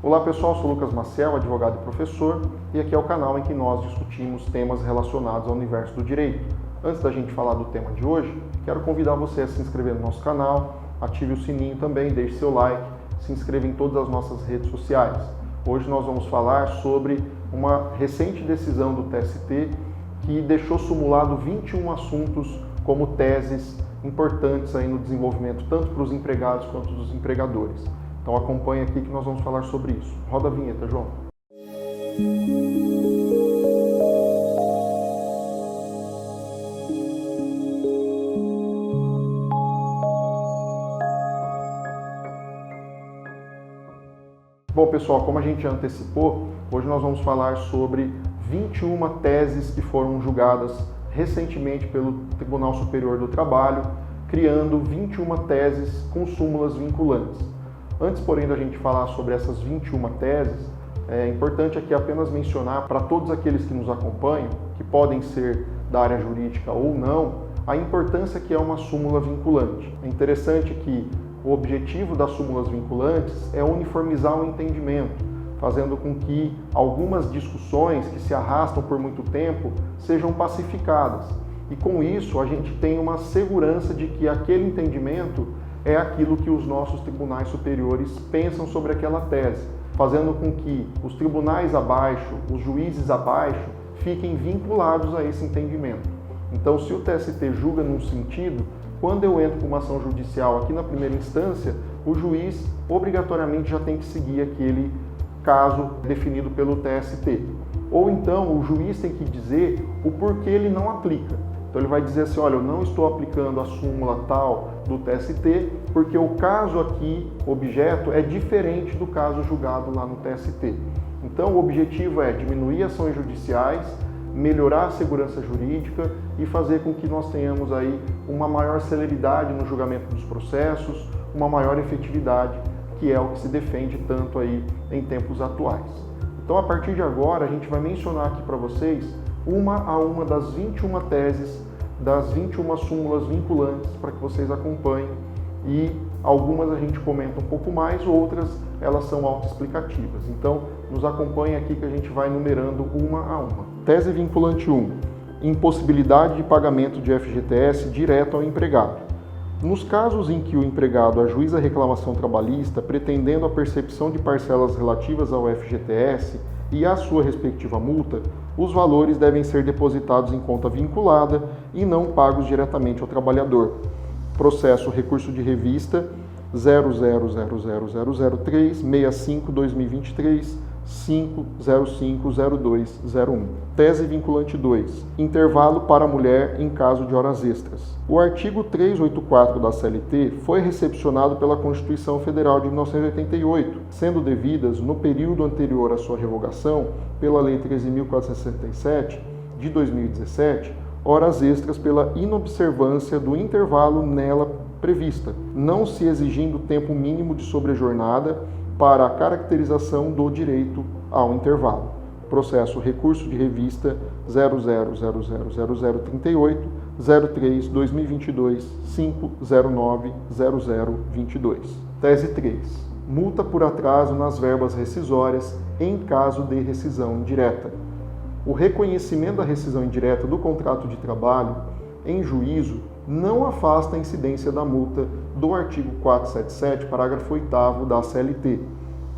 Olá pessoal, sou Lucas Maciel, advogado e professor, e aqui é o canal em que nós discutimos temas relacionados ao universo do direito. Antes da gente falar do tema de hoje, quero convidar você a se inscrever no nosso canal, ative o sininho também, deixe seu like, se inscreva em todas as nossas redes sociais. Hoje nós vamos falar sobre uma recente decisão do TST que deixou simulado 21 assuntos como teses importantes aí no desenvolvimento tanto para os empregados quanto dos empregadores. Então acompanhe aqui que nós vamos falar sobre isso. Roda a vinheta, João. Bom, pessoal, como a gente já antecipou, hoje nós vamos falar sobre 21 teses que foram julgadas recentemente pelo Tribunal Superior do Trabalho, criando 21 teses com súmulas vinculantes. Antes, porém, da gente falar sobre essas 21 teses, é importante aqui apenas mencionar para todos aqueles que nos acompanham, que podem ser da área jurídica ou não, a importância que é uma súmula vinculante. É interessante que o objetivo das súmulas vinculantes é uniformizar o entendimento, fazendo com que algumas discussões que se arrastam por muito tempo sejam pacificadas. E com isso a gente tem uma segurança de que aquele entendimento é aquilo que os nossos tribunais superiores pensam sobre aquela tese, fazendo com que os tribunais abaixo, os juízes abaixo, fiquem vinculados a esse entendimento. Então, se o TST julga num sentido, quando eu entro com uma ação judicial aqui na primeira instância, o juiz obrigatoriamente já tem que seguir aquele caso definido pelo TST. Ou então o juiz tem que dizer o porquê ele não aplica. Então ele vai dizer assim, olha, eu não estou aplicando a súmula tal do TST porque o caso aqui, objeto, é diferente do caso julgado lá no TST. Então o objetivo é diminuir ações judiciais, melhorar a segurança jurídica e fazer com que nós tenhamos aí uma maior celeridade no julgamento dos processos, uma maior efetividade, que é o que se defende tanto aí em tempos atuais. Então, a partir de agora, a gente vai mencionar aqui para vocês uma a uma das 21 teses, das 21 súmulas vinculantes, para que vocês acompanhem, e algumas a gente comenta um pouco mais, outras elas são autoexplicativas. Então, nos acompanhe aqui que a gente vai numerando uma a uma. Tese vinculante 1. Impossibilidade de pagamento de FGTS direto ao empregado. Nos casos em que o empregado ajuiza a reclamação trabalhista pretendendo a percepção de parcelas relativas ao FGTS e à sua respectiva multa, os valores devem ser depositados em conta vinculada e não pagos diretamente ao trabalhador. Processo recurso de revista 000000365/2023 5050201. Tese vinculante 2. Intervalo para a mulher em caso de horas extras. O artigo 384 da CLT foi recepcionado pela Constituição Federal de 1988, sendo devidas, no período anterior à sua revogação, pela Lei 13.467 de 2017, horas extras pela inobservância do intervalo nela prevista, não se exigindo tempo mínimo de sobrejornada para a caracterização do direito ao intervalo. Processo recurso de revista 0000038-03-2022-509-0022. Tese 3. Multa por atraso nas verbas rescisórias em caso de rescisão indireta. O reconhecimento da rescisão indireta do contrato de trabalho em juízo não afasta a incidência da multa do artigo 477, parágrafo 8º da CLT.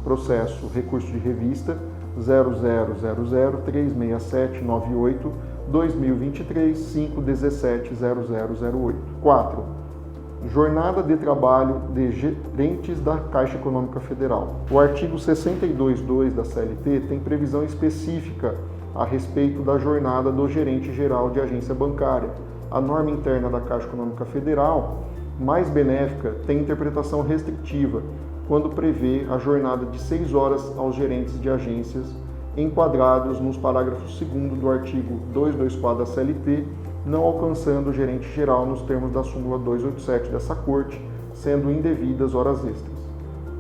Processo recurso de revista 00000036798-2023-517-0008. 4. Jornada de trabalho de gerentes da Caixa Econômica Federal. O artigo 62.2 da CLT tem previsão específica a respeito da jornada do gerente geral de agência bancária. A norma interna da Caixa Econômica Federal, mais benéfica, tem interpretação restritiva, quando prevê a jornada de 6 horas aos gerentes de agências, enquadrados nos parágrafos 2º do artigo 224 da CLT, não alcançando o gerente geral nos termos da súmula 287 dessa Corte, sendo indevidas horas extras.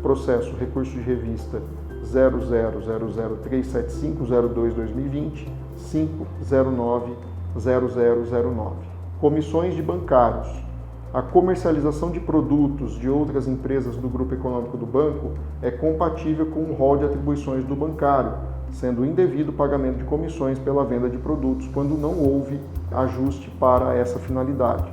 Processo recurso de revista 000037502-2020, 509-0009. Comissões de bancários. A comercialização de produtos de outras empresas do grupo econômico do banco é compatível com o rol de atribuições do bancário, sendo indevido o pagamento de comissões pela venda de produtos quando não houve ajuste para essa finalidade.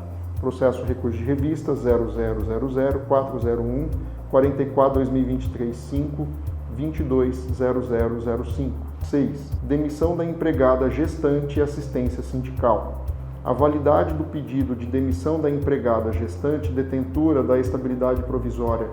Processo recurso de revista 0000-401 44-2023-5-220005. 6. Demissão da empregada gestante e assistência sindical. A validade do pedido de demissão da empregada gestante detentora da estabilidade provisória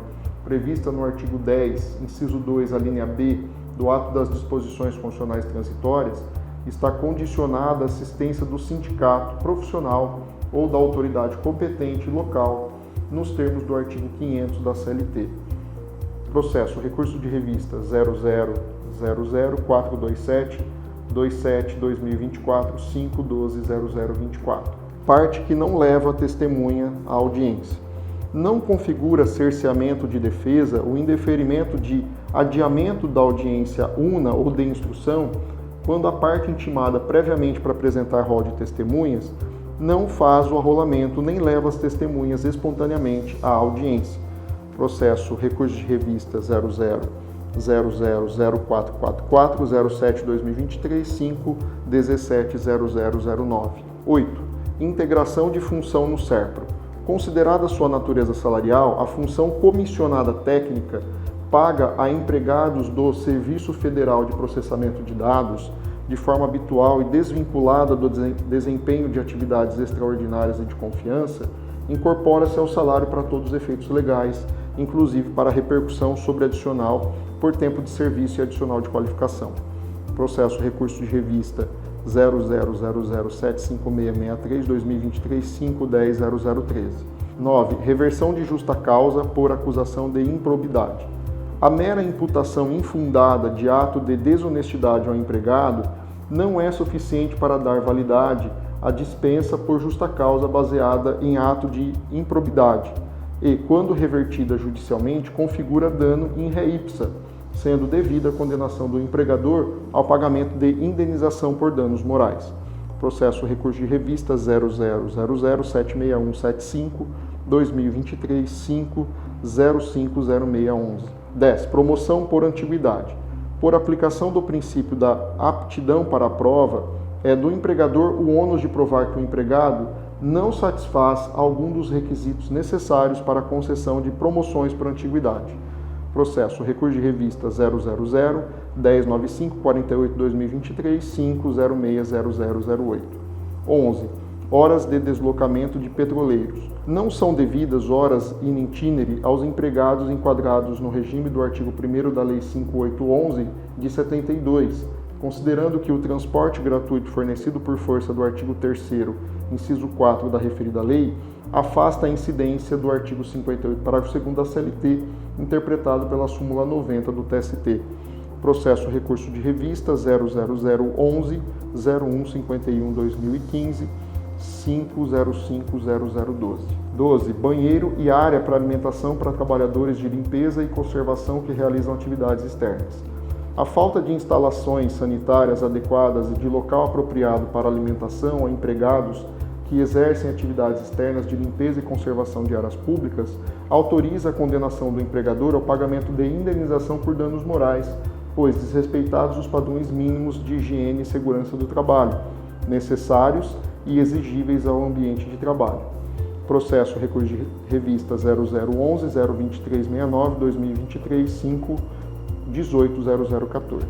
prevista no artigo 10, inciso 2, a linha B, do ato das disposições funcionais transitórias, está condicionada à assistência do sindicato profissional ou da autoridade competente local, nos termos do artigo 500 da CLT. Processo recurso de revista 00-427-2024-5-12-0024. Parte que não leva a testemunha à audiência. Não configura cerceamento de defesa o indeferimento de adiamento da audiência una ou de instrução quando a parte intimada previamente para apresentar rol de testemunhas não faz o arrolamento nem leva as testemunhas espontaneamente à audiência. Processo recurso de revista 00-0444-07-2023-5-170009. 8. Integração de função no SERPRO. Considerada sua natureza salarial, a função comissionada técnica paga a empregados do Serviço Federal de Processamento de Dados, de forma habitual e desvinculada do desempenho de atividades extraordinárias e de confiança, incorpora-se ao salário para todos os efeitos legais, inclusive para repercussão sobre adicional por tempo de serviço e adicional de qualificação. Processo recurso de revista 0000756663-2023-5-100013. 9. Reversão de justa causa por acusação de improbidade. A mera imputação infundada de ato de desonestidade ao empregado não é suficiente para dar validade à dispensa por justa causa baseada em ato de improbidade e, quando revertida judicialmente, configura dano in re ipsa, sendo devida a condenação do empregador ao pagamento de indenização por danos morais. Processo recurso de revista 0000-76175-2023-5-050611. 10. Promoção por antiguidade. Por aplicação do princípio da aptidão para a prova, é do empregador o ônus de provar que o empregado não satisfaz algum dos requisitos necessários para a concessão de promoções por antiguidade. Processo recurso de revista 000-1095-48-2023-5-060008. 11. Horas de deslocamento de petroleiros. Não são devidas horas in itinere aos empregados enquadrados no regime do artigo 1º da Lei 5811 de 72, considerando que o transporte gratuito fornecido por força do artigo 3º, inciso 4 da referida lei, afasta a incidência do artigo 58, parágrafo 2º da CLT, interpretado pela súmula 90 do TST. Processo recurso de revista 00011-0151-2015, 5050012. 12. Banheiro e área para alimentação para trabalhadores de limpeza e conservação que realizam atividades externas. A falta de instalações sanitárias adequadas e de local apropriado para alimentação a empregados que exercem atividades externas de limpeza e conservação de áreas públicas autoriza a condenação do empregador ao pagamento de indenização por danos morais, pois desrespeitados os padrões mínimos de higiene e segurança do trabalho, necessários e exigíveis ao ambiente de trabalho. Processo recurso de revista 0011-02369-2023-5-180014.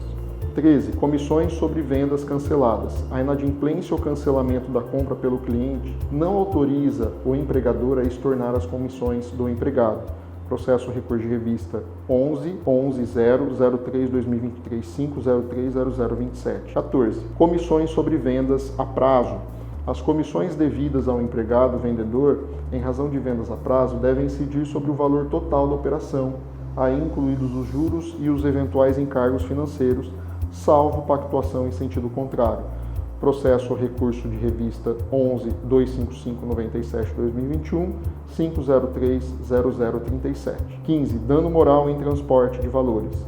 13. Comissões sobre vendas canceladas. A inadimplência ou cancelamento da compra pelo cliente não autoriza o empregador a estornar as comissões do empregado. Processo recurso de revista 11-003-2023-5-030027. 14. Comissões sobre vendas a prazo. As comissões devidas ao empregado vendedor, em razão de vendas a prazo, devem incidir sobre o valor total da operação, aí incluídos os juros e os eventuais encargos financeiros, salvo pactuação em sentido contrário. Processo recurso de revista 11-25597-2021, 503-0037. 15. Dano moral em transporte de valores.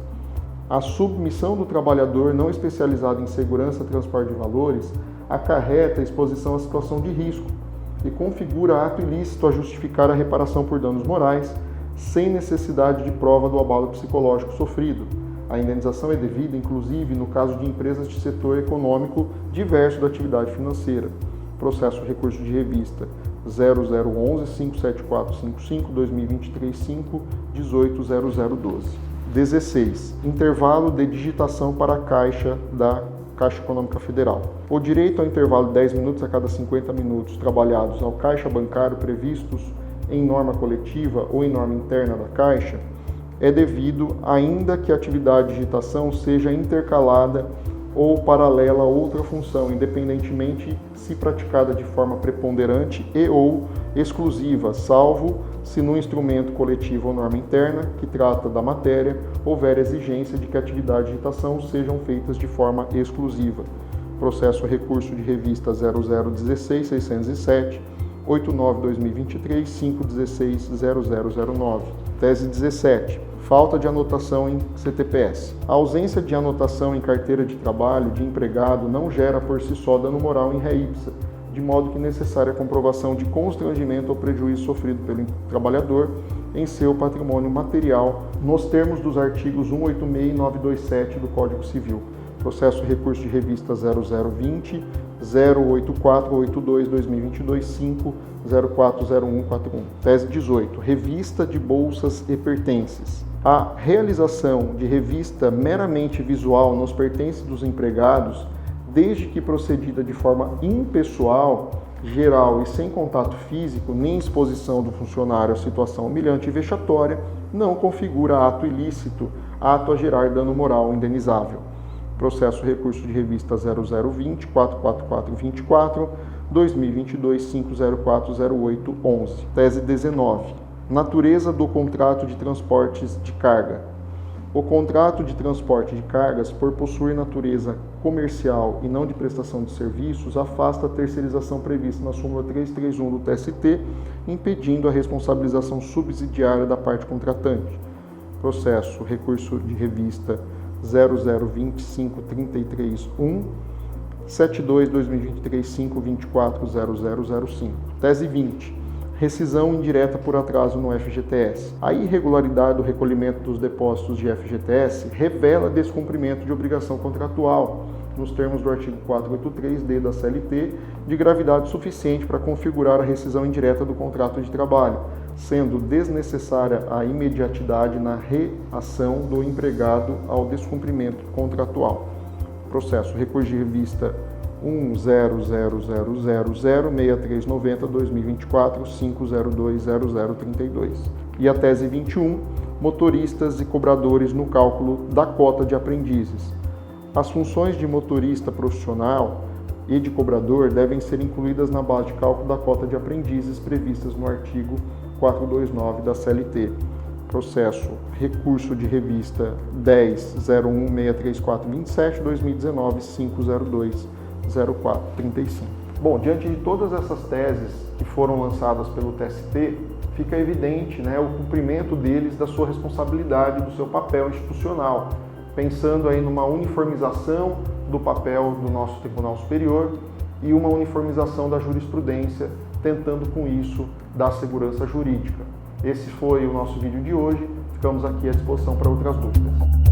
A submissão do trabalhador não especializado em segurança e transporte de valores acarreta exposição à situação de risco, e configura ato ilícito a justificar a reparação por danos morais, sem necessidade de prova do abalo psicológico sofrido. A indenização é devida, inclusive, no caso de empresas de setor econômico diverso da atividade financeira. Processo recurso de revista 0011-57455-2023-5-180012. 16. Intervalo de digitação para a Caixa da Caixa Econômica Federal. O direito ao intervalo de 10 minutos a cada 50 minutos trabalhados ao caixa bancário previstos em norma coletiva ou em norma interna da Caixa é devido ainda que a atividade de digitação seja intercalada ou paralela a outra função, independentemente se praticada de forma preponderante e ou exclusiva, salvo se no instrumento coletivo ou norma interna, que trata da matéria, houver exigência de que a atividade de digitação sejam feitas de forma exclusiva. Processo recurso de revista 0016-607, 89/2023, 516-0009. Tese 17. Falta de anotação em CTPS. A ausência de anotação em carteira de trabalho de empregado não gera por si só dano moral in re ipsa, de modo que necessária a comprovação de constrangimento ou prejuízo sofrido pelo trabalhador em seu patrimônio material, nos termos dos artigos 186 e 927 do Código Civil. Processo recurso de revista 0020 08482-2022 5040141. Tese 18. Revista de bolsas e pertences. A realização de revista meramente visual nos pertences dos empregados, desde que procedida de forma impessoal, geral e sem contato físico, nem exposição do funcionário a situação humilhante e vexatória, não configura ato ilícito, ato a gerar dano moral indenizável. Processo recurso de revista 0020 44424 2022 5040811. Tese 19. Natureza do contrato de transportes de carga. O contrato de transporte de cargas, por possuir natureza comercial e não de prestação de serviços, afasta a terceirização prevista na súmula 331 do TST, impedindo a responsabilização subsidiária da parte contratante. Processo recurso de revista 002533-1 72/2023-5240005. Tese 20. Rescisão indireta por atraso no FGTS. A irregularidade do recolhimento dos depósitos de FGTS revela descumprimento de obrigação contratual, nos termos do artigo 483-D da CLT, de gravidade suficiente para configurar a rescisão indireta do contrato de trabalho, sendo desnecessária a imediatidade na reação do empregado ao descumprimento contratual. Processo recurso de revista 100006390-2024-5020032. E a tese 21, motoristas e cobradores no cálculo da cota de aprendizes. As funções de motorista profissional e de cobrador devem ser incluídas na base de cálculo da cota de aprendizes previstas no artigo 429 da CLT. Processo recurso de revista 10.0163427, 2019, 5020435. Bom, diante de todas essas teses que foram lançadas pelo TST, fica evidente, o cumprimento deles da sua responsabilidade, do seu papel institucional, pensando aí numa uniformização do papel do nosso Tribunal Superior e uma uniformização da jurisprudência, tentando com isso dar segurança jurídica. Esse foi o nosso vídeo de hoje, ficamos aqui à disposição para outras dúvidas.